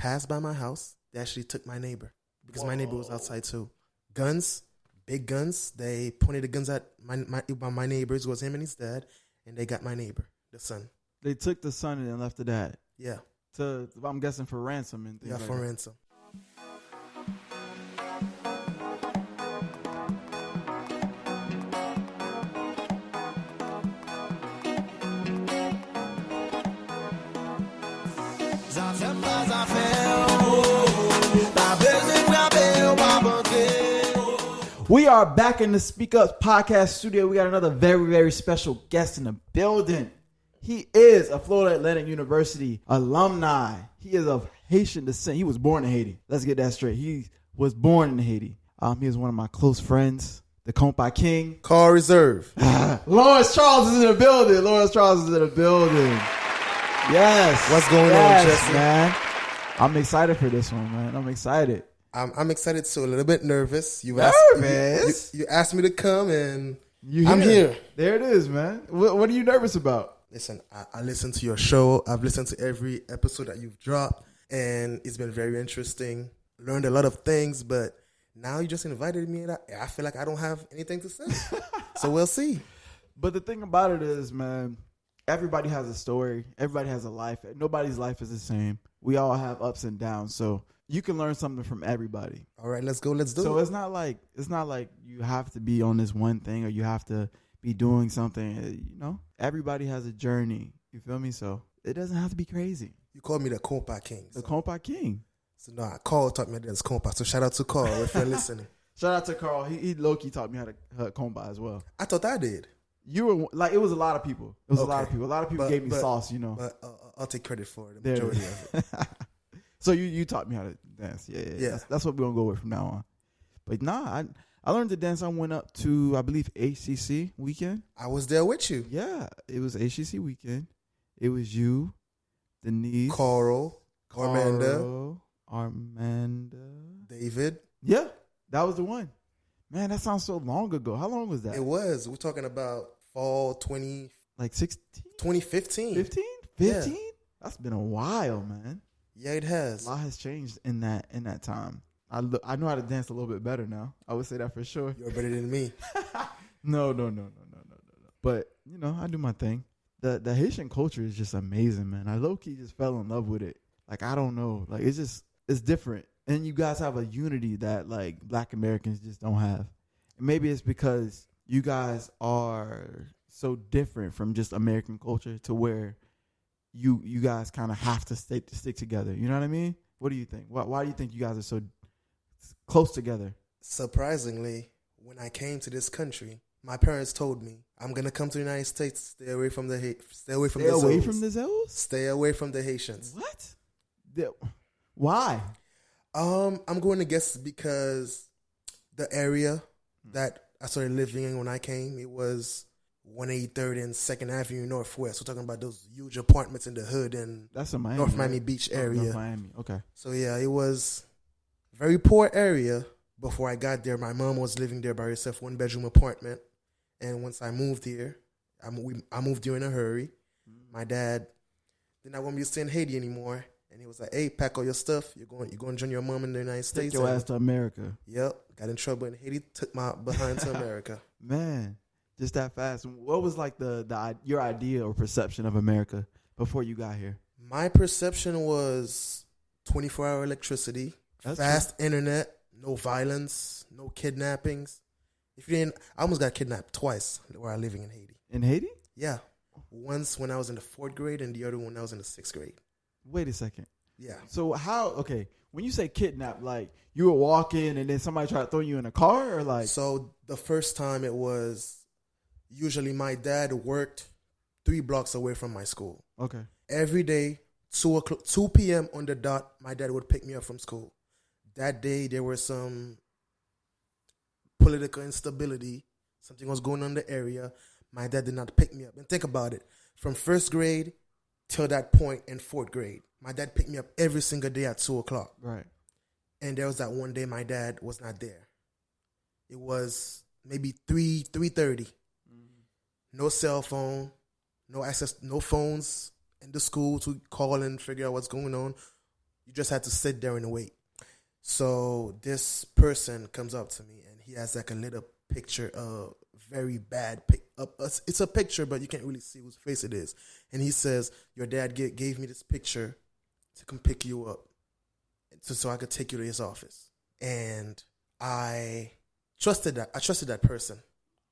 passed by my house. They actually took my neighbor because my neighbor was outside too. Guns, big guns. They pointed the guns at my neighbors. It was him and his dad, and they got my neighbor, the son. They took the son and left the dad. Yeah. I'm guessing for ransom and things like that. Yeah, for ransom. We are back in the SpeakUp Podcast studio. We got another very, very special guest in the building. He is a Florida Atlantic University alumni. He is of Haitian descent. He was born in Haiti. Let's get that straight. He was born in Haiti. He is one of my close friends, the Compa King. Call reserve. Lawrence Charles is in the building. Yes. What's going on, Jesse? Man. I'm excited for this one, man. I'm excited. I'm excited too. A little bit nervous. You asked me to come, and I'm here. There it is, man. What are you nervous about? Listen, I listened to your show. I've listened to every episode that you've dropped, and it's been very interesting. Learned a lot of things, but now you just invited me, and I feel like I don't have anything to say. So we'll see. But the thing about it is, man, everybody has a story. Everybody has a life. Nobody's life is the same. We all have ups and downs. So you can learn something from everybody. All right, let's go. Let's do it. So it's not like you have to be on this one thing or you have to be doing something. You know, everybody has a journey. You feel me? So it doesn't have to be crazy. You called me the Compa King. The Compa King. So no, Carl taught me that as Compa. So shout out to Carl if you're listening. Shout out to Carl. He low-key taught me how to Compa as well. I thought I did. You were like, it was a lot of people. A lot of people gave me sauce, you know. But I'll take credit for the majority of it. So you taught me how to dance. Yeah. That's what we're going to go with from now on. But nah, I learned to dance. I went up to, I believe, HCC weekend. I was there with you. Yeah, it was HCC weekend. It was you, Denise. Carl, Armanda. David. Yeah, that was the one. Man, that sounds so long ago. How long was that? It was. We're talking about fall 2015. 15? Yeah. That's been a while, man. Yeah, it has. A lot has changed in that time. I know how to dance a little bit better now. I would say that for sure. You're better than me. No. But, you know, I do my thing. The Haitian culture is just amazing, man. I low-key just fell in love with it. Like, I don't know. Like, it's different. And you guys have a unity that, like, Black Americans just don't have. And maybe it's because you guys are so different from just American culture to where you guys kind of have to stick together. You know what I mean? What do you think? Why do you think you guys are so close together? Surprisingly, when I came to this country, my parents told me, I'm going to come to the United States, stay away from the Zones. Stay away from the Haitians. What? Why? I'm going to guess because the area that I started living in when I came, it was 183rd and 2nd Avenue Northwest. We're talking about those huge apartments in the hood and that's in Miami, North Miami Beach area. North Miami, okay. So yeah, it was a very poor area. Before I got there, my mom was living there by herself, 1-bedroom apartment. And once I moved here, I moved here in a hurry. My dad did not want me to stay in Haiti anymore. And he was like, hey, pack all your stuff. You're going to join your mom in the United States. Take your ass to America. Yep. Got in trouble in Haiti. Took my behind to America. Man, just that fast. What was like your idea or perception of America before you got here? My perception was 24-hour electricity, fast internet, no violence, no kidnappings. I almost got kidnapped twice where I living in Haiti. In Haiti? Yeah. Once when I was in the 4th grade and the other one when I was in the 6th grade. Wait a second. Yeah. So when you say kidnap, like you were walking and then somebody tried to throw you in a car or like? So the first time it was, usually my dad worked 3 blocks away from my school. Okay. Every day, 2 p.m. on the dot, my dad would pick me up from school. That day, there was some political instability. Something was going on in the area. My dad did not pick me up. And think about it. From 1st grade till that point in 4th grade, my dad picked me up every single day at 2 o'clock. Right. And there was that one day my dad was not there. It was maybe 3:30. No cell phone, no access, no phones in the school to call and figure out what's going on. You just had to sit there and wait. So this person comes up to me and he has like a little picture of very bad. It's a picture, but you can't really see whose face it is. And he says, "Your dad gave me this picture to come pick you up, so I could take you to his office." And I trusted that. I trusted that person.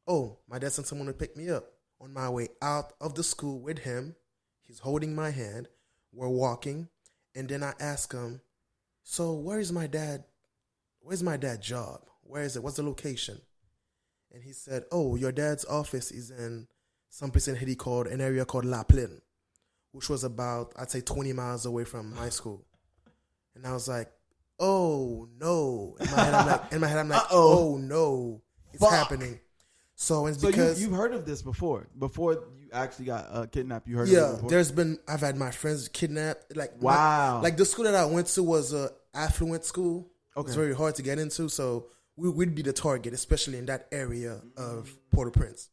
Oh, my dad sent someone to pick me up. On my way out of the school with him, he's holding my hand. We're walking, and then I ask him, "So where's my dad? Where's my dad's job? Where is it? What's the location?" And he said, "Oh, your dad's office is in some place in Haiti called an area called La Plaine, which was about, I'd say, 20 miles away from my school." And I was like, "Oh no!" In my head, I'm like, "Oh no, it's happening." So it's because you've heard of this before you actually got kidnapped. You heard of it before? I've had my friends kidnapped. Like, wow. Like the school that I went to was a affluent school. Okay. It was very hard to get into, so we'd be the target, especially in that area of Port-au-Prince.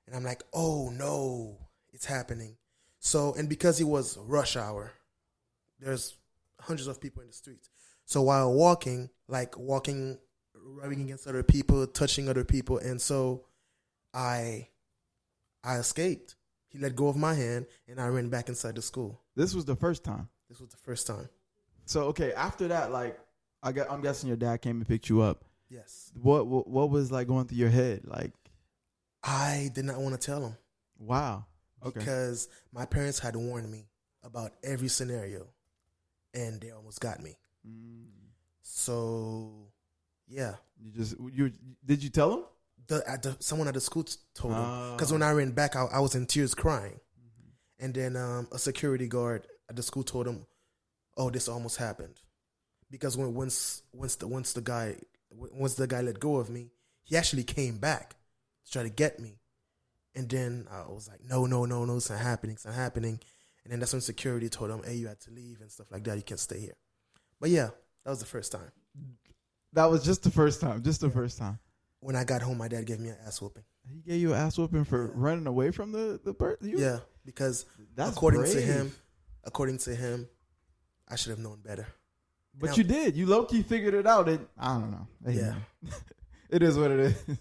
And I'm like, "Oh no, it's happening." So, and because it was rush hour, there's hundreds of people in the streets. So while walking, rubbing against other people, touching other people, and so I escaped. He let go of my hand, and I ran back inside the school. This was the first time. This was the first time. So okay, after that, like I'm guessing your dad came and picked you up. Yes. What was like going through your head? Like, I did not want to tell him. Wow. Okay. Because my parents had warned me about every scenario, and they almost got me. So, yeah. Did you tell him? Someone at the school told him. Because when I ran back, I was in tears crying. And then a security guard at the school told him, "Oh, this almost happened." Because once the guy let go of me, he actually came back to try to get me. And then I was like, no, it's not happening. And then that's when security told him, "Hey, you had to leave," and stuff like that. "You can't stay here." But yeah, that was the first time. That was just the first time. First time. When I got home, my dad gave me an ass whooping. He gave you an ass whooping for running away from the person? Yeah, because that's according brave. to him, I should have known better. But now, you did. You low-key figured it out. I don't know. Yeah. It is what it is.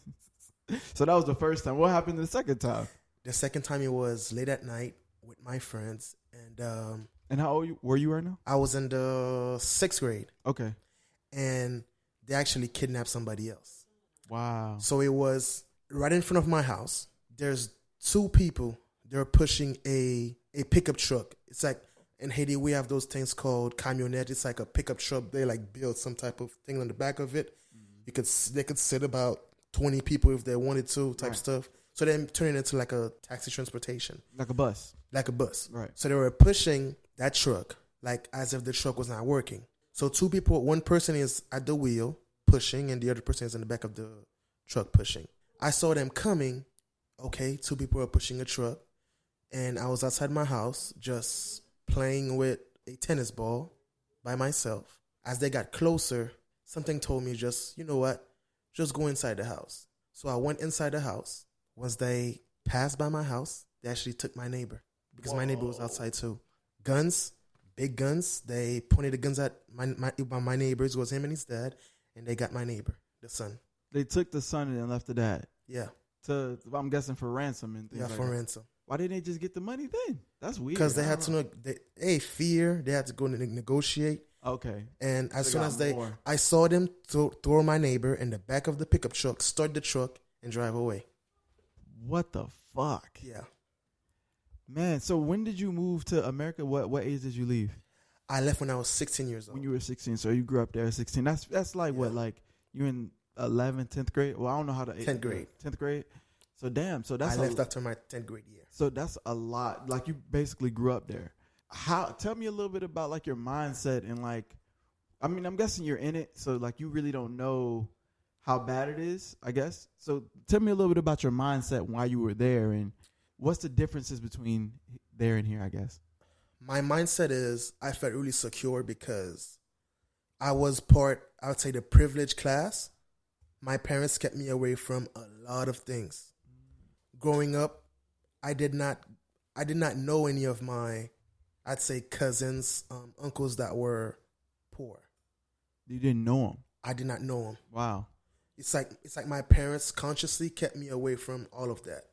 So that was the first time. What happened the second time? The second time, it was late at night with my friends. And how old were you right now? I was in the 6th grade. Okay. And they actually kidnapped somebody else. Wow. So it was right in front of my house. There's two people. They're pushing a pickup truck. It's like in Haiti, we have those things called camionette. It's like a pickup truck. They like build some type of thing on the back of it. They could sit about 20 people if they wanted to, type stuff. So they turn it into like a taxi transportation. Like a bus. Right. So they were pushing that truck like as if the truck was not working. So two people, one person is at the wheel pushing and the other person is in the back of the truck pushing. I saw them coming. Okay, two people are pushing a truck. And I was outside my house just playing with a tennis ball by myself. As they got closer, something told me just, you know what, just go inside the house. So I went inside the house. Once they passed by my house, they actually took my neighbor because my neighbor was outside too. Guns, big guns. They pointed the guns at my neighbors. It was him and his dad, and they got my neighbor, the son. They took the son and left the dad. Yeah. I'm guessing for ransom and things like that. Yeah, for ransom. Why didn't they just get the money then? That's weird. Because they had to know. Fear. They had to go and negotiate. Okay. And as soon as I saw them throw my neighbor in the back of the pickup truck, start the truck, and drive away. What the fuck? Yeah. Man, so when did you move to America? What age did you leave? I left when I was 16 years old. When you were 16, so you grew up there at 16. That's like what, like you in 11th, 10th grade? Well, I don't know how to. 10th grade. 10th grade. So damn. So that's I left after my 10th grade year. So that's a lot. Like you basically grew up there. Tell me a little bit about like your mindset and like, I mean, I'm guessing you're in it, so like you really don't know how bad it is, I guess. So tell me a little bit about your mindset why you were there and what's the differences between there and here, I guess. My mindset is I felt really secure because I was part, I would say, the privileged class. My parents kept me away from a lot of things. Growing up, I did not know any of my, I'd say, cousins, uncles that were You didn't know him. I did not know him. Wow. It's like my parents consciously kept me away from all of that.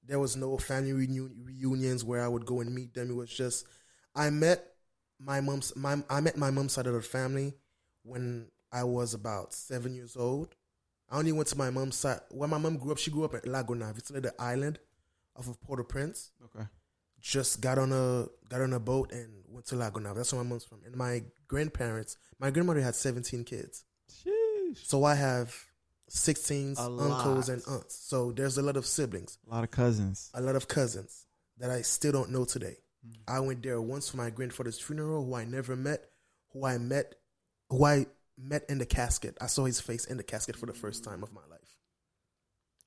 There was no family reunions where I would go and meet them. It was just I met my mom's side of the family when I was about 7 years old. I only went to my mom's side. Where my mom grew up, she grew up at Lagonave. It's the island off of Port-au-Prince. Okay. Just got on a boat and went to Lagonave. That's where my mom's from. And my grandmother had 17 kids. Sheesh. So I have 16 uncles and aunts. So there's a lot of siblings. A lot of cousins. A lot of cousins that I still don't know today. I went there once for my grandfather's funeral, who I never met, who I met in the casket. I saw his face in the casket for the first time of my life.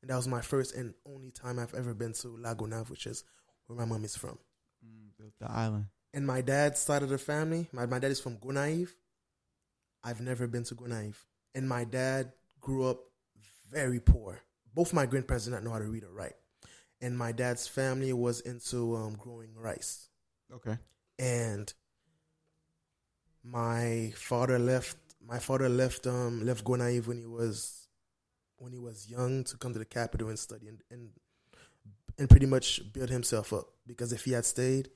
And that was my first and only time I've ever been to Lagonave, which is where my mom is from. The island. And my dad's side of the family, my dad is from Gonaive. I've never been to Gonaive. And my dad grew up very poor. Both my grandparents did not know how to read or write. And my dad's family was into growing rice. Okay. And my father left Gonaive when he was young to come to the capital and study and pretty much build himself up, because if he had stayed,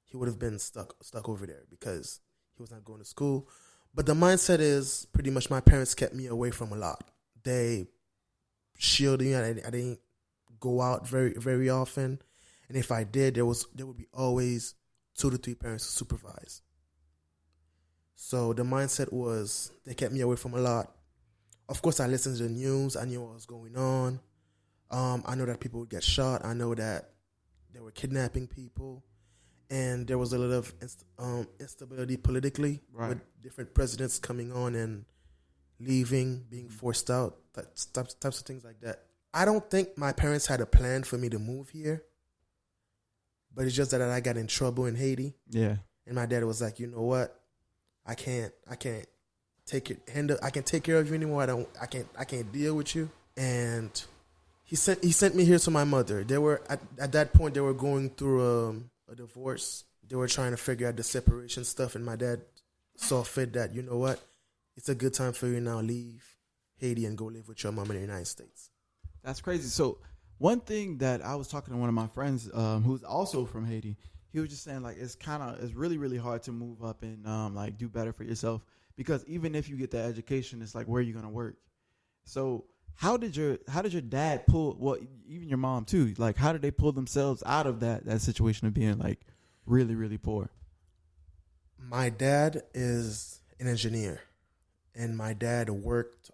he would have been stuck over there because he was not going to school. But the mindset is pretty much my parents kept me away from a lot. They shielded me. I didn't go out very, very often. And if I did, there would be always 2 to 3 parents to supervise. So the mindset was they kept me away from a lot. Of course, I listened to the news. I knew what was going on. I know that people would get shot. I know that they were kidnapping people. And there was a lot of instability politically, right, with different presidents coming on and leaving, being forced out, types of things like that. I don't think my parents had a plan for me to move here, but it's just that I got in trouble in Haiti. Yeah. And my dad was like, you know what? I can't take it. I can't take care of you anymore. I can't deal with you. And he sent me here to my mother. They were at that point they were going through a divorce. They were trying to figure out the separation stuff, and my dad saw fit that, you know what, it's a good time for you now, leave Haiti and go live with your mom in the United States. That's crazy. So one thing that I was talking to one of my friends who's also from Haiti, he was just saying like it's really, really hard to move up and like do better for yourself, because even if you get that education, it's like, where are you gonna work? So how did your dad pull, well, even your mom too, like how did they pull themselves out of that situation of being like really, really poor? My dad is an engineer, and my dad worked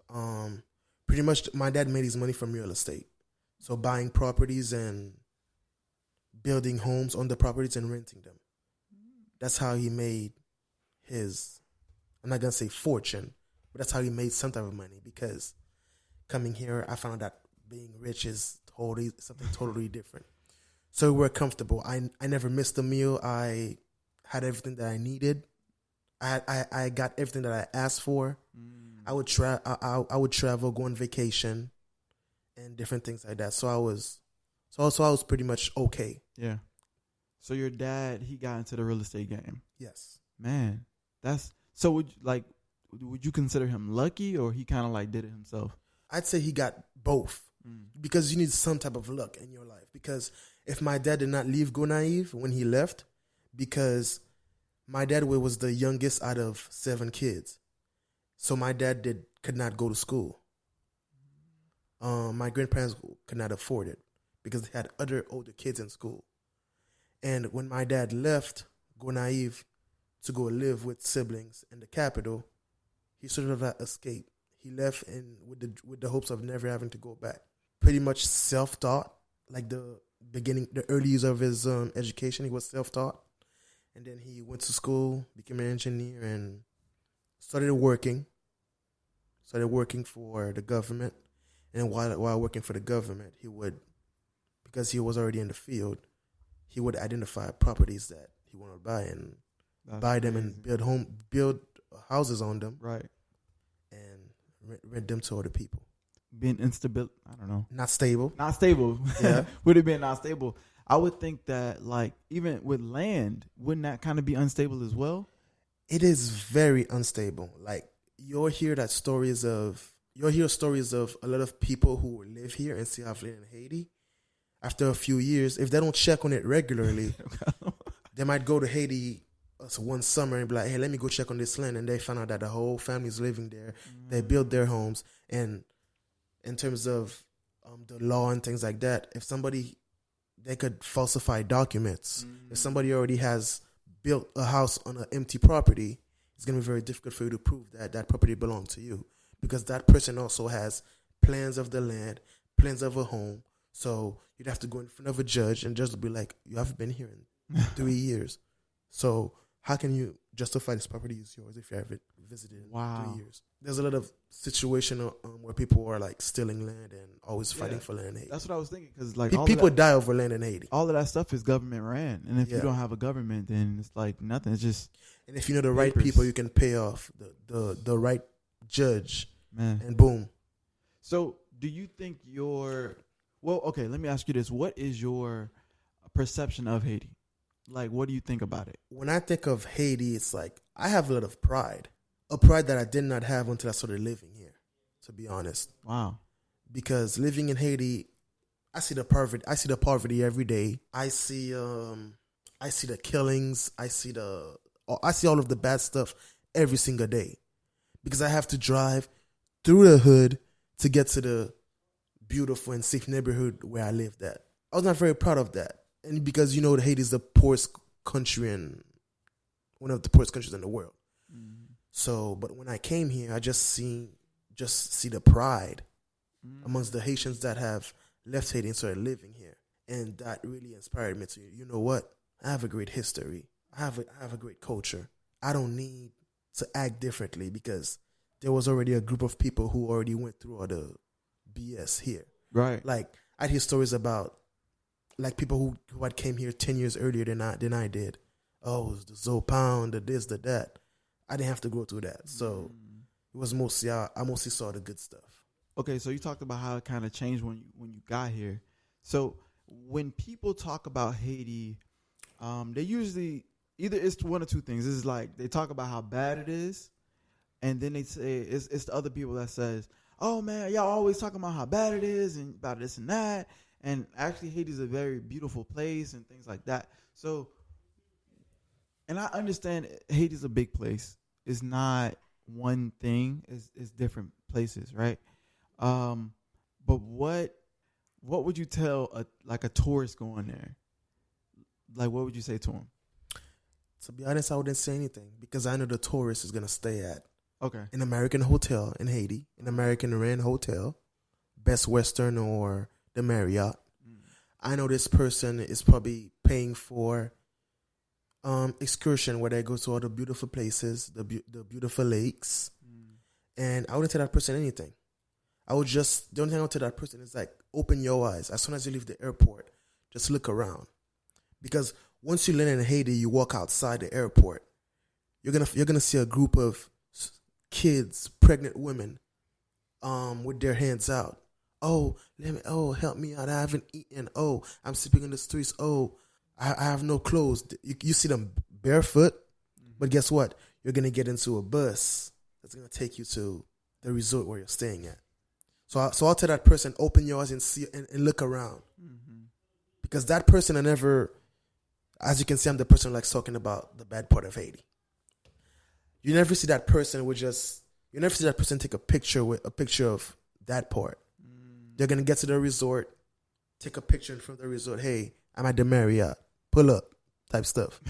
pretty much, my dad made his money from real estate. So buying properties and building homes on the properties and renting them. That's how he made his, I'm not going to say fortune, but that's how he made some type of money, because coming here, I found that being rich is something totally different. So we were comfortable. I never missed a meal. I had everything that I needed. I got everything that I asked for. I would travel, go on vacation, and different things like that. So I was pretty much okay. Yeah. So your dad, he got into the real estate game. Yes. Man, that's so. Would you consider him lucky, or he kind of like did it himself? I'd say he got both, because you need some type of luck in your life. Because if my dad did not leave Gonaive when he left, because my dad was the youngest out of 7 kids, so my dad could not go to school. My grandparents could not afford it because they had other older kids in school. And when my dad left Gonaive to go live with siblings in the capital, he sort of escaped. He left with the hopes of never having to go back. Pretty much self-taught, like the early years of his education, he was self-taught. And then he went to school, became an engineer, and started working for the government. And while working for the government, he would, because he was already in the field, he would identify properties that he wanted to buy and buy them and build houses on them. Right. And rent them to other people. Being instable, I don't know. Not stable. Yeah. Would it be not stable? I would think that, like, even with land, wouldn't that kind of be unstable as well? It is very unstable. Like you'll hear stories of a lot of people who live here and still have lived in Haiti. After a few years, if they don't check on it regularly, they might go to Haiti one summer and be like, "Hey, let me go check on this land," and they find out that the whole family is living there. They build their homes, and in terms of the law and things like that, they could falsify documents. If somebody already has built a house on an empty property, it's going to be very difficult for you to prove that that property belonged to you, because that person also has plans of the land, plans of a home. So you'd have to go in front of a judge, and judge will be like, "You haven't been here in 3 years. So how can you justify this property is yours if you haven't visited in 3 years?" There's a lot of situation where people are like stealing land and always fighting for land in Haiti. That's what I was thinking, because like people die over land in Haiti. All of that stuff is government ran, and if you don't have a government, then it's like nothing. It's just, and if you know the right people, you can pay off the right judge, and boom. So do you think okay, let me ask you this. What is your perception of Haiti? Like, what do you think about it? When I think of Haiti, it's like I have a lot of pride. A pride that I did not have until I started living here, to be honest. Wow. Because living in Haiti, I see the poverty every day. I see the killings. I see all of the bad stuff every single day. Because I have to drive through the hood to get to the beautiful and safe neighborhood where I lived at. I was not very proud of that. And because Haiti is the poorest country and one of the poorest countries in the world. So, but when I came here, I just see the pride amongst the Haitians that have left Haiti and started living here, and that really inspired me to, you know what? I have a great history. I have a great culture. I don't need to act differently because there was already a group of people who already went through all the BS here. Right. Like I hear stories about like people who had came here 10 years earlier than I did. Oh, the Zopound, the this, the that. I didn't have to go through that. So it was mostly, I mostly saw the good stuff. Okay, so you talked about how it kind of changed when you got here. So when people talk about Haiti, they usually, either it's one or two things. It's like they talk about how bad it is, and then they say, it's the other people that says, "Oh man, y'all always talking about how bad it is and about this and that." And actually Haiti's a very beautiful place and things like that. So, and I understand Haiti's a big place. It's not one thing. It's different places, right? But what would you tell a tourist going there? Like, what would you say to him? To be honest, I wouldn't say anything because I know the tourist is gonna stay at an American hotel in Haiti, an American Rand hotel, Best Western or the Marriott. I know this person is probably paying for excursion where they go to all the beautiful places, the beautiful lakes, and I wouldn't tell that person anything. The only thing I would tell that person is like, open your eyes. As soon as you leave the airport, just look around, because once you land in Haiti, you walk outside the airport, you're gonna see a group of kids, pregnant women, with their hands out. Oh, help me out. I haven't eaten. Oh, I'm sleeping in the streets. Oh, I have no clothes. You see them barefoot, but guess what? You're going to get into a bus that's going to take you to the resort where you're staying at. So I'll tell that person, open your eyes and see and look around. Because that person, as you can see, I'm the person like talking about the bad part of Haiti. You never see that person take a picture of that part. They're going to get to the resort, take a picture in front of the resort. Hey, I'm at the Marriott. Pull up type stuff.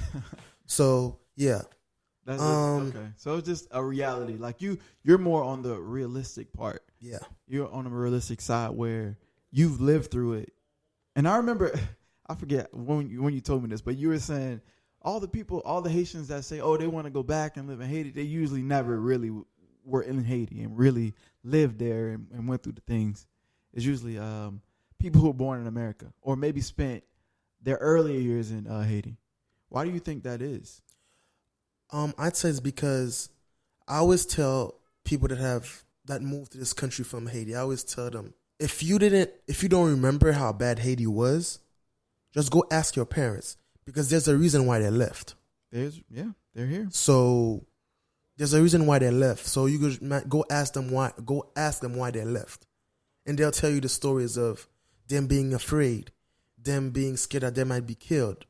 So, yeah. That's okay. So it's just a reality. Like you're more on the realistic part. Yeah. You're on the realistic side where you've lived through it. And I remember, I forget when you told me this, but you were saying all the Haitians that say, oh, they want to go back and live in Haiti, they usually never really were in Haiti and really lived there and went through the things. It's usually people who were born in America or maybe spent their earlier years in Haiti. Why do you think that is? I'd say it's because I always tell people that moved to this country from Haiti, I always tell them, if you don't remember how bad Haiti was, just go ask your parents, because there's a reason why they left. they're here. So there's a reason why they left. So you could go ask them why. Go ask them why they left, and they'll tell you the stories of them being afraid, them being scared that they might be killed,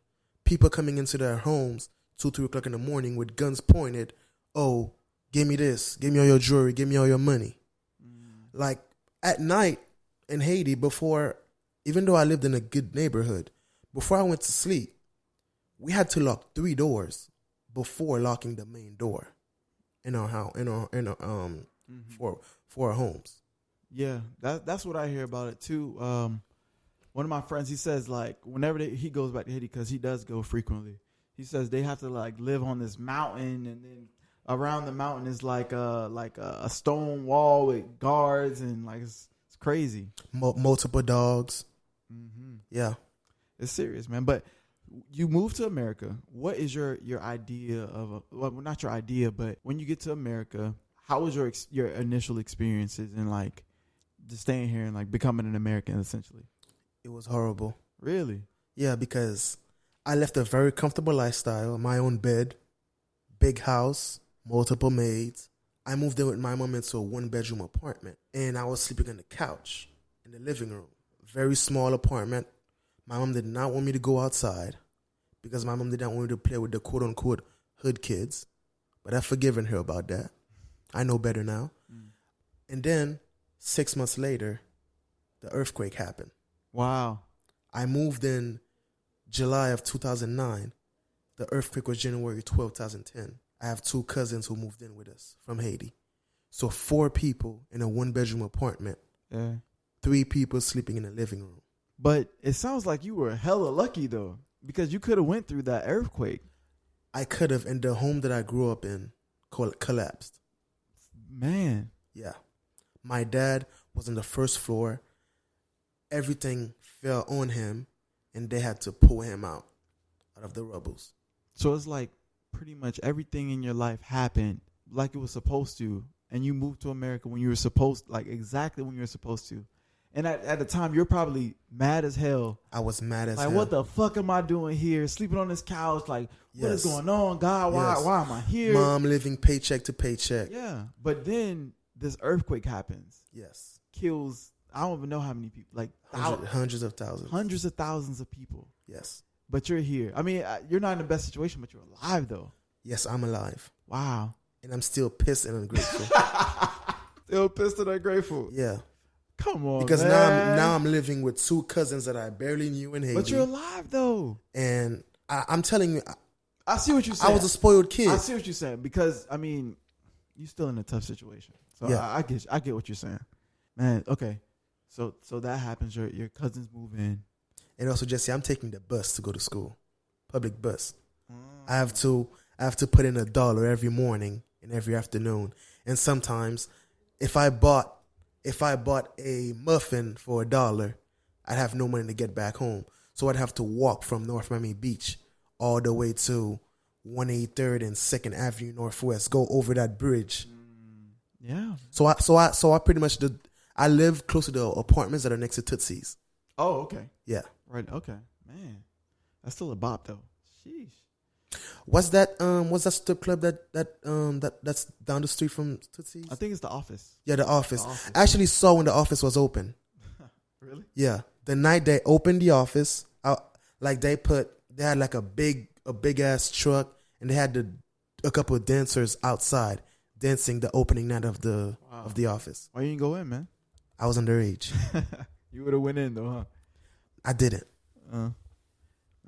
people coming into their homes 2-3 o'clock in the morning with guns pointed. Oh, give me this, give me all your jewelry, give me all your money. Like at night in Haiti, before, even though I lived in a good neighborhood, before I went to sleep, we had to lock 3 doors before locking the main door in our house, for our homes. Yeah, that's what I hear about it too. One of my friends, he says like whenever he goes back to Haiti, because he does go frequently, he says they have to like live on this mountain, and then around the mountain is like a stone wall with guards, and like it's crazy. Multiple dogs. Mm-hmm. Yeah, it's serious, man. But you moved to America. What is your idea of well, not your idea, but when you get to America, how was your initial experiences and like just staying here and like becoming an American essentially? It was horrible. Really? Yeah, because I left a very comfortable lifestyle, my own bed, big house, multiple maids. I moved in with my mom into a 1-bedroom apartment, and I was sleeping on the couch in the living room. Very small apartment. My mom did not want me to go outside because my mom did not want me to play with the quote-unquote hood kids. But I've forgiven her about that. I know better now. And then 6 months later, the earthquake happened. Wow. I moved in July of 2009. The earthquake was January 12, 2010. I have 2 cousins who moved in with us from Haiti. So 4 people in a 1-bedroom apartment. Yeah. 3 people sleeping in the living room. But it sounds like you were hella lucky though, because you could have went through that earthquake. I could have, and the home that I grew up in collapsed. Man. Yeah. My dad was on the first floor. Everything fell on him, and they had to pull him out of the rubbles. So it's like pretty much everything in your life happened like it was supposed to, and you moved to America when you were supposed, like exactly when you were supposed to. And at the time, you're probably mad as hell. I was mad as hell. Like, what the fuck am I doing here? Sleeping on this couch? Like, what is going on? God, why am I here? Mom living paycheck to paycheck. Yeah. But then this earthquake happens. Yes. Kills, I don't even know how many people. Like, hundreds of thousands. Hundreds of thousands of people. Yes. But you're here. I mean, you're not in the best situation, but you're alive, though. Yes, I'm alive. Wow. And I'm still pissed and ungrateful. Still pissed and ungrateful. Yeah. Come on, because man. now I'm living with 2 cousins that I barely knew in Haiti. But you're alive, though. And I'm telling you, I see what you're saying. I was a spoiled kid. I see what you're saying because, I mean, you're still in a tough situation. So yeah. I get what you're saying. Man, okay. So that happens. Your cousins move in. And also, Jesse, I'm taking the bus to go to school. Public bus. I have to put in $1 every morning and every afternoon. And sometimes if I bought a muffin for $1, I'd have no money to get back home. So I'd have to walk from North Miami Beach all the way to 183rd and 2nd Avenue Northwest, go over that bridge. Yeah. So I pretty much I live close to the apartments that are next to Tootsie's. Oh, okay. Yeah. Right. Okay. Man, that's still a bop though. Sheesh. What's that strip club that's down the street from Tootsie's? I think it's The Office. Yeah, The Office. I actually saw when The Office was open. Really? Yeah. The night they opened The Office, they had like a big ass truck, and they had a couple of dancers outside dancing the opening night of the Office. Why you didn't go in, man? I was underage. You would have went in though, huh? I didn't.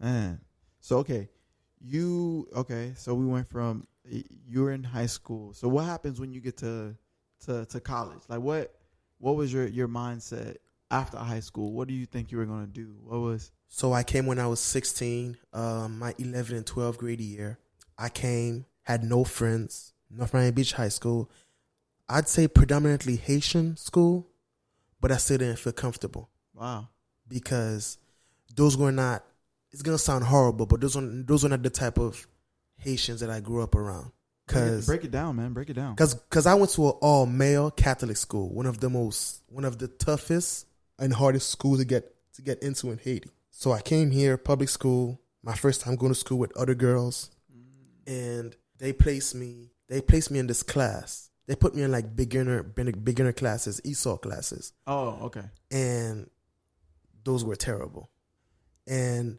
Man. So so we went from you were in high school. So what happens when you get to college? Like what was your mindset after high school? What do you think you were gonna do? So I came when I was 16, my 11th and 12th grade year. I came, had no friends, North Miami Beach High School. I'd say predominantly Haitian school, but I still didn't feel comfortable. Wow. Because those were not, it's going to sound horrible, but those were not the type of Haitians that I grew up around. Break it down, man. Break it down. Because I went to an all-male Catholic school, one of the toughest and hardest schools to get into in Haiti. So I came here, public school, my first time going to school with other girls. and they placed me in this class. They put me in like beginner classes, ESOL classes. Oh, okay. And those were terrible. And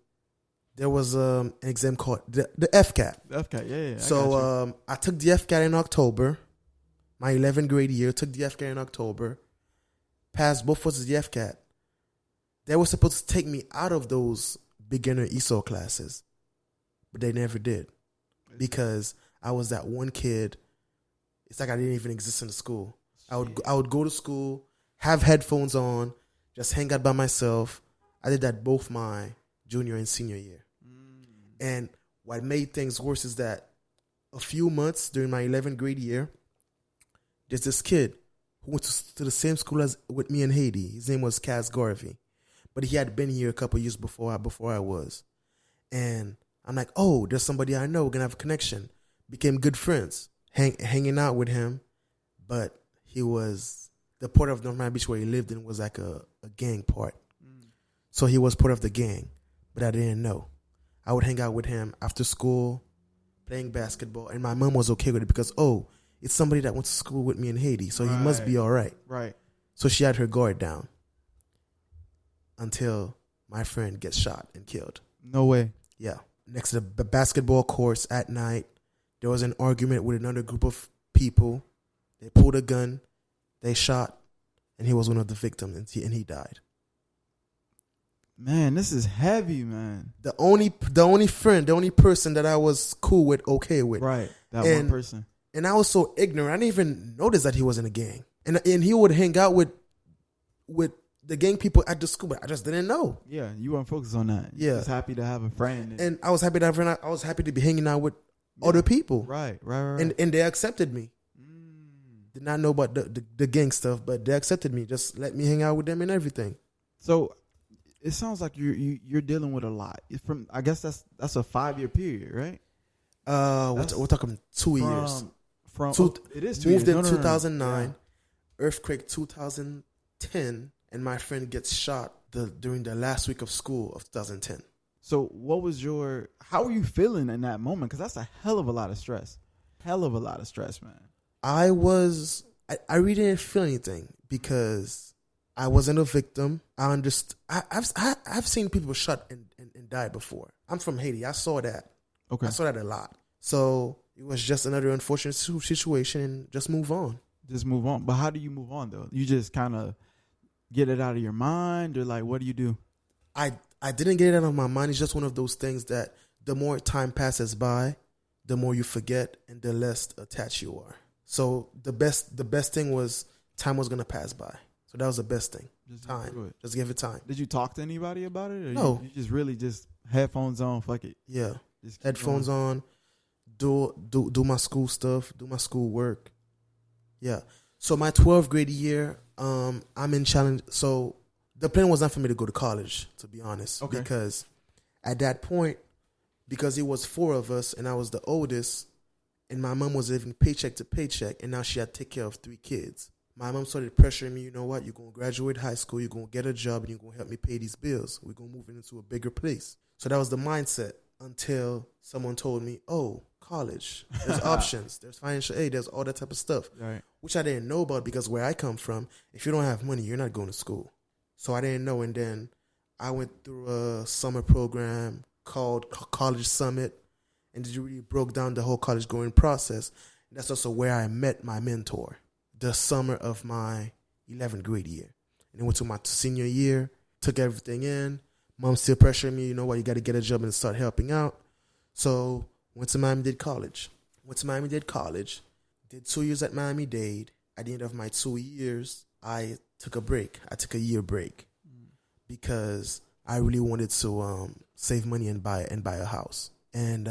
there was an exam called the FCAT. The FCAT, yeah. So I took the FCAT in October. My 11th grade year, took the FCAT in October. Passed both of the FCAT. They were supposed to take me out of those beginner ESOL classes, but they never did because I was that one kid. It's like I didn't even exist in the school. I would go to school, have headphones on, just hang out by myself. I did that both my junior and senior year. And what made things worse is that a few months during my 11th grade year, there's this kid who went to the same school as with me in Haiti. His name was Kaz Garvey, but he had been here a couple years before I was. And I'm like, oh, there's somebody I know. We're going to have a connection. Became good friends, hanging out with him. But he was, the part of North Miami Beach where he lived in was like a gang part. So he was part of the gang, but I didn't know. I would hang out with him after school, playing basketball. And my mom was okay with it because, oh, it's somebody that went to school with me in Haiti, so he must be all right. Right. So she had her guard down until my friend gets shot and killed. No way. Yeah. Next to the basketball courts at night, there was an argument with another group of people. They pulled a gun, they shot, and he was one of the victims, and he died. Man, this is heavy, man. The only person that I was cool with, okay with. Right. That one person. And I was so ignorant. I didn't even notice that he was in a gang. And he would hang out with the gang people at the school, but I just didn't know. Yeah, you weren't focused on that. Yeah. Just happy to have a friend. And I was happy to have a friend. I was happy to be hanging out with other people. Right. And they accepted me. Did not know about the gang stuff, but they accepted me. Just let me hang out with them and everything. So it sounds like you're dealing with a lot. I guess that's a 5-year period, right? We're talking 2 years. It is 2 years. Moved in 2009, Yeah. earthquake 2010, and my friend gets shot during the last week of school of 2010. So how were you feeling in that moment? Because that's a hell of a lot of stress. Man. I really didn't feel anything because I wasn't a victim. I understand. I've seen people shot and die before. I'm from Haiti. I saw that. Okay. I saw that a lot. So it was just another unfortunate situation and just move on. But how do you move on, though? You just kind of get it out of your mind, or like, what do you do? I didn't get it out of my mind. It's just one of those things that the more time passes by, the more you forget and the less attached you are. So the best thing was time was going to pass by. So that was the best thing. Just give it time. Did you talk to anybody about it? Or no. You just really just headphones on, fuck it. Yeah. Headphones on, do my school stuff, do my school work. Yeah. So my 12th grade year, I'm in challenge. So the plan was not for me to go to college, to be honest. Okay. Because at that point, because it was 4 of us and I was the oldest, and my mom was living paycheck to paycheck, and now she had to take care of 3 kids. My mom started pressuring me, you know what, you're going to graduate high school, you're going to get a job, and you're going to help me pay these bills. We're going to move into a bigger place. So that was the mindset until someone told me, oh, college, there's options, there's financial aid, there's all that type of stuff, right, which I didn't know about because where I come from, if you don't have money, you're not going to school. So I didn't know, and then I went through a summer program called College Summit, and it really broke down the whole college going process. And that's also where I met my mentor, the summer of my 11th grade year. And then went to my senior year, took everything in. Mom still pressured me, you know what, you got to get a job and start helping out. So went to Miami-Dade College. Did 2 years at Miami-Dade. At the end of my 2 years, I took a break. I took a year break because I really wanted to save money and buy a house. And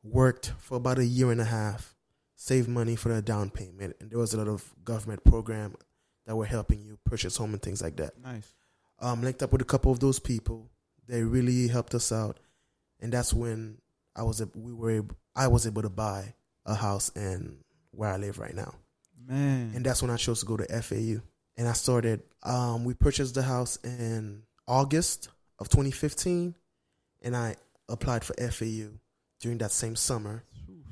worked for about a year and a half, saved money for the down payment. And there was a lot of government program that were helping you purchase home and things like that. Nice. Linked up with a couple of those people. They really helped us out. And that's when I was able to buy a house in where I live right now. Man. And that's when I chose to go to FAU. And I started, we purchased the house in August of 2015. And I applied for FAU during that same summer.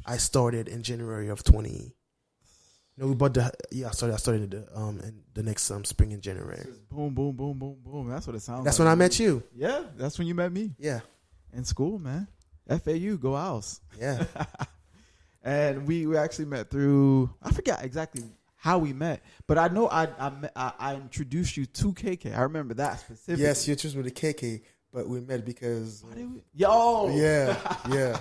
I started in January of 20. No, but I started in the next spring in January. Boom, boom, boom, boom, boom. That's what it sounds like. That's when I met you. Yeah, that's when you met me. Yeah. In school, man. FAU, go Owls. Yeah. And we actually met through, I forgot exactly how we met, but I know I introduced you to KK. I remember that specifically. Yes, you introduced me to KK, but we met because Yo. Yeah.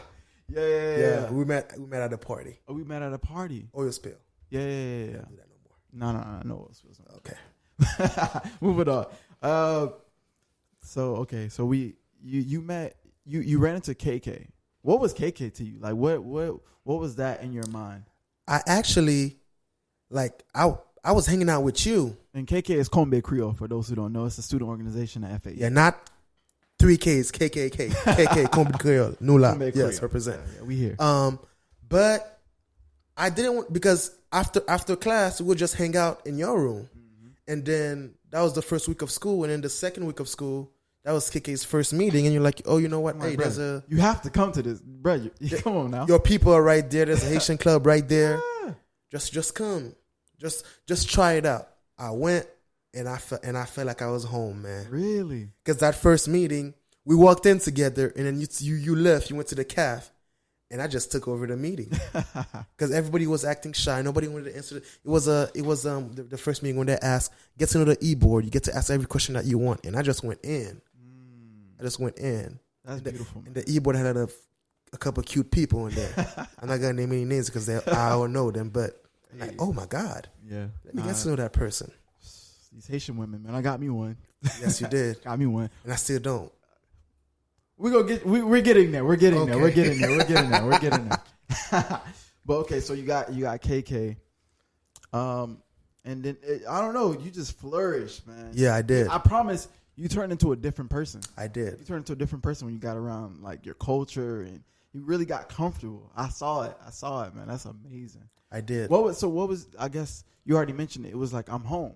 Yeah. We met at a party. Oh, we met at a party. Oil spill. Yeah. Don't do that no more. No. Oil spills. Okay. Moving on. So you met you ran into KK. What was KK to you? Like what was that in your mind? I actually I was hanging out with you. And KK is Combe Creole, for those who don't know. It's a student organization at FAU. Yeah, not 3 Ks, KKK. KK, Combe Creole, Nula. Yes, represent. Yeah, we here. But I didn't want, because after class, we would just hang out in your room. Mm-hmm. And then that was the first week of school. And then the second week of school, that was KK's first meeting. And you're like, oh, you know what? Hey, there's a... You have to come to this. Bro, come on now. Your people are right there. There's a Haitian club right there. Yeah. Just come. Just try it out. I went and I felt like I was home, man. Really? Because that first meeting, we walked in together, and then you left. You went to the caf, and I just took over the meeting because everybody was acting shy. Nobody wanted to answer. It was the first meeting when they asked, get to know the e-board. You get to ask every question that you want, and I just went in. That's beautiful. And the e-board had a couple of cute people in there. I'm not gonna name any names because I don't know them, but I'm like, oh my God, yeah. Let me get to know that person. These Haitian women, man. I got me one. Yes, you did. Got me one, and I still don't. We're getting there. We're getting there. But okay, so you got KK, and then I don't know. You just flourished, man. Yeah, I did. I promise. You turned into a different person. I did. You turned into a different person when you got around like your culture, and you really got comfortable. I saw it, man. That's amazing. I did. What was? I guess you already mentioned it. It was like, I'm home.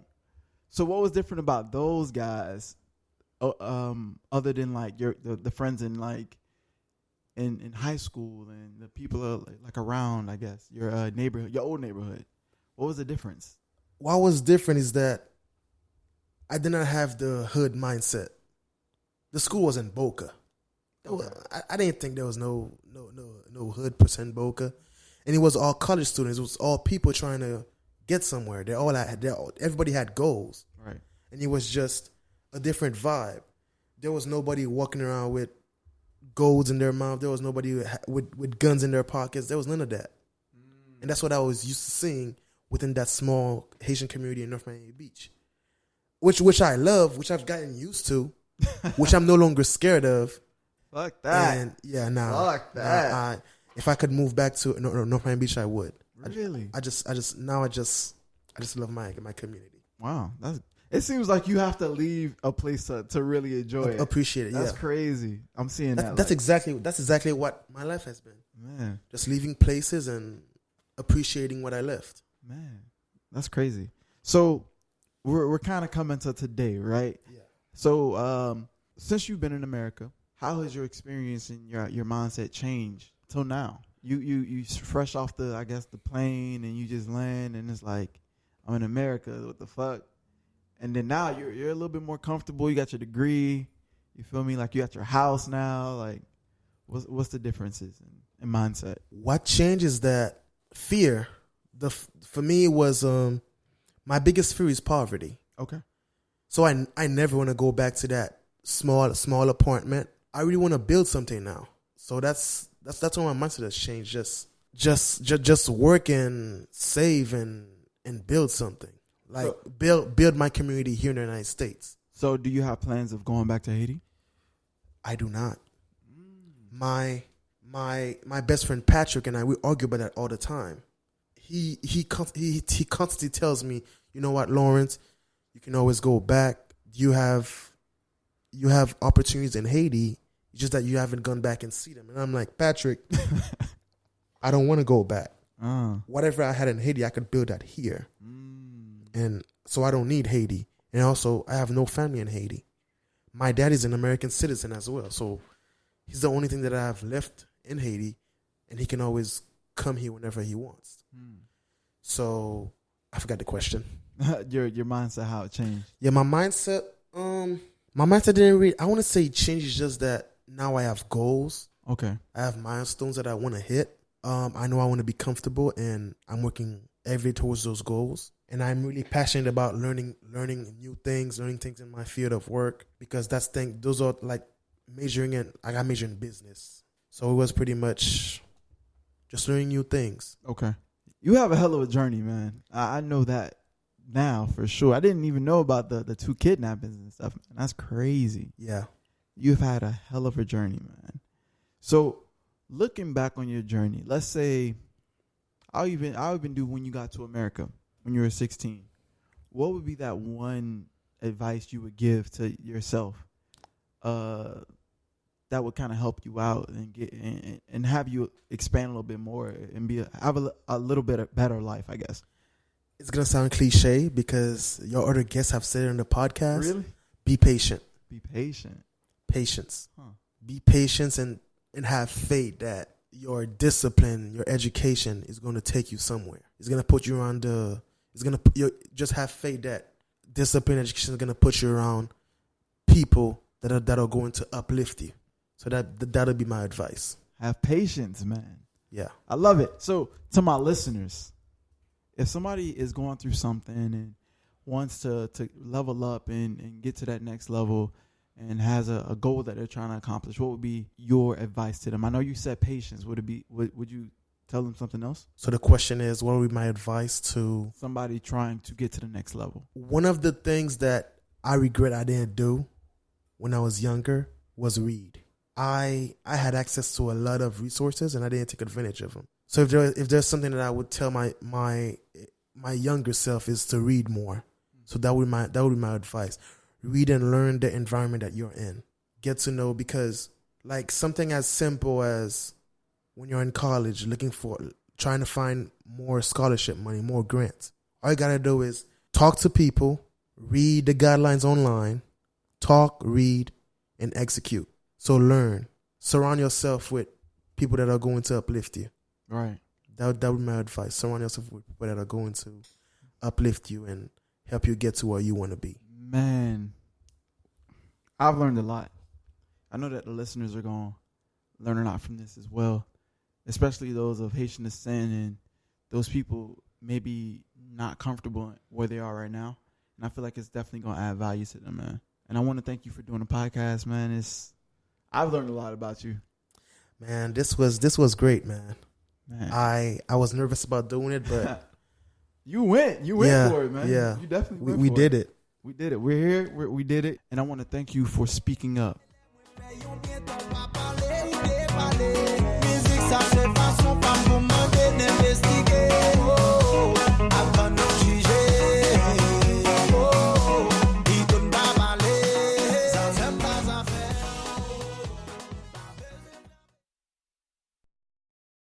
So what was different about those guys, other than like the friends in like in high school and the people like around? I guess your neighborhood, your old neighborhood. What was the difference? What was different is that I did not have the hood mindset. The school was in Boca. Okay. I didn't think there was no hood percent Boca, and it was all college students. It was all people trying to get somewhere. Everybody had goals, right? And it was just a different vibe. There was nobody walking around with golds in their mouth. There was nobody with guns in their pockets. There was none of that, and that's what I was used to seeing within that small Haitian community in North Miami Beach. Which I love, which I've gotten used to, which I'm no longer scared of. Fuck that. And yeah, now. Fuck that. If I could move back to North Miami Beach, I would. Really? I just love my community. Wow, it seems like you have to leave a place to really enjoy it. Appreciate it. That's crazy. I'm seeing that. That's exactly what my life has been. Man, just leaving places and appreciating what I left. Man, that's crazy. So. We're kind of coming to today, right? Yeah. So since you've been in America, how has your experience and your mindset changed till now? You fresh off the plane, and you just land, and it's like, I'm in America. What the fuck? And then now you're a little bit more comfortable. You got your degree. You feel me? Like you got your house now. Like what's the differences in mindset? What changes that fear? For me it was my biggest fear is poverty. Okay. So I never want to go back to that small apartment. I really want to build something now. So that's when my mindset has changed. Just work and save and build something. Like build my community here in the United States. So do you have plans of going back to Haiti? I do not. My best friend Patrick and I, we argue about that all the time. He constantly tells me, you know what, Lawrence, you can always go back. You have opportunities in Haiti, just that you haven't gone back and see them. And I'm like, Patrick, I don't want to go back. Whatever I had in Haiti, I could build that here. And so I don't need Haiti. And also, I have no family in Haiti. My dad is an American citizen as well. So he's the only thing that I have left in Haiti. And he can always come here whenever he wants. So I forgot the question. your mindset, how it changed. Yeah, my mindset didn't really, I want to say change, is just that now I have goals. Okay. I have milestones that I want to hit. I know I want to be comfortable, and I'm working every day towards those goals. And I'm really passionate about learning new things, learning things in my field of work, because those are like I got majoring in business. So it was pretty much just learning new things. Okay. You have a hell of a journey, man. I know that now for sure. I didn't even know about the 2 kidnappings and stuff, man. That's crazy. Yeah. You've had a hell of a journey, man. So looking back on your journey, let's say I'll even do when you got to America, when you were 16. What would be that one advice you would give to yourself that would kind of help you out and have you expand a little bit more and have a little bit better life, I guess? It's going to sound cliche because your other guests have said it on the podcast. Really? Be patient. Be patient. Patience. Huh. Be patient and have faith that your discipline, your education is going to take you somewhere. It's going to put you around just have faith that discipline, education is going to put you around people that are going to uplift you. So that'll be my advice. Have patience, man. Yeah. I love it. So to my listeners, if somebody is going through something and wants to level up and get to that next level and has a goal that they're trying to accomplish, what would be your advice to them? I know you said patience. Would you tell them something else? So the question is, what would be my advice to somebody trying to get to the next level? One of the things that I regret I didn't do when I was younger was read. I had access to a lot of resources and I didn't take advantage of them. So if there's something that I would tell my younger self is to read more. So that would be my advice. Read and learn the environment that you're in. Get to know, because like something as simple as when you're in college trying to find more scholarship money, more grants. All you gotta do is talk to people, read the guidelines online, talk, read, and execute. So learn. Surround yourself with people that are going to uplift you. Right. That would be my advice. Surround yourself with people that are going to uplift you and help you get to where you want to be. Man, I've learned a lot. I know that the listeners are going to learn a lot from this as well, especially those of Haitian descent and those people maybe not comfortable where they are right now. And I feel like it's definitely going to add value to them, man. And I want to thank you for doing the podcast, man. I've learned a lot about you. Man, this was great, man. I was nervous about doing it, but you went for it, man. Yeah, you definitely we did it. We did it. We're here. We did it, and I want to thank you for speaking up.